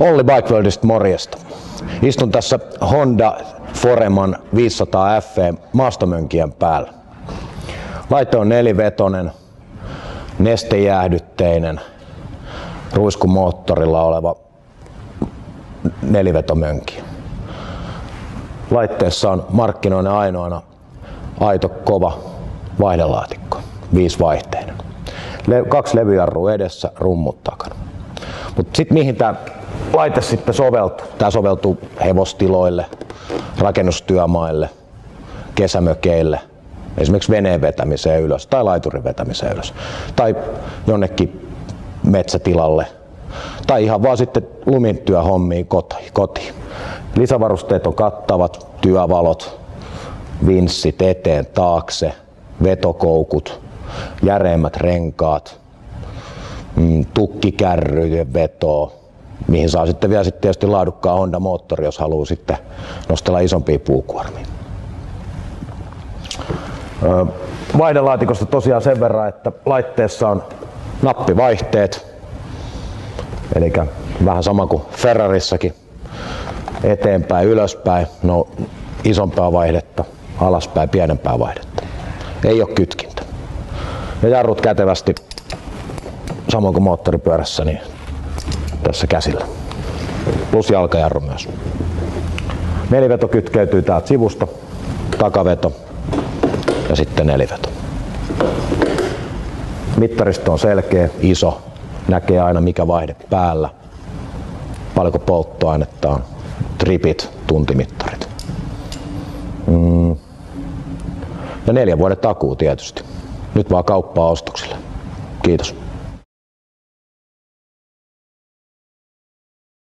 Olli Bike Worldista morjesta. Istun tässä Honda Foreman 500 FE maastomönkien päällä. Laite on nelivetonen, nestejäähdytteinen, ruiskumoottorilla oleva nelivetomönki. Laitteessa on markkinoinen ainoana aito kova vaihdelaatikko, 5-vaihteinen. 2 levyjarrua edessä, rummut takana. Mutta sitten mihin tämä laite sitten soveltuu? Tämä soveltuu hevostiloille, rakennustyömaille, kesämökeille, esimerkiksi veneen vetämiseen ylös tai laiturin vetämiseen ylös. Tai jonnekin metsätilalle. Tai ihan vaan sitten lumityöhommiin kotiin. Lisävarusteet on kattavat, työvalot, vinssit eteen, taakse, vetokoukut, järeimmät renkaat, tukkikärryjen vetoa, mihin saa sitten vielä sitten tietysti laadukkaan Honda-moottori, jos haluaa sitten nostella isompia puukuormia. Vaihdelaatikosta tosiaan sen verran, että laitteessa on nappivaihteet, eli vähän sama kuin Ferrarissakin, eteenpäin, ylöspäin, no isompaa vaihdetta, alaspäin, pienempää vaihdetta. Ei ole kytkintä. Ja jarrut kätevästi, samoin kuin moottoripyörässä, niin tässä käsillä. Plus jalkajarru myös. Neliveto kytkeytyy täältä sivusta, takaveto ja sitten neliveto. Mittaristo on selkeä, iso, näkee aina mikä vaihde päällä, paljonko polttoainetta on, tripit, tuntimittarit. Ja 4 vuoden takuu tietysti. Nyt vaan kauppaa ostoksille. Kiitos.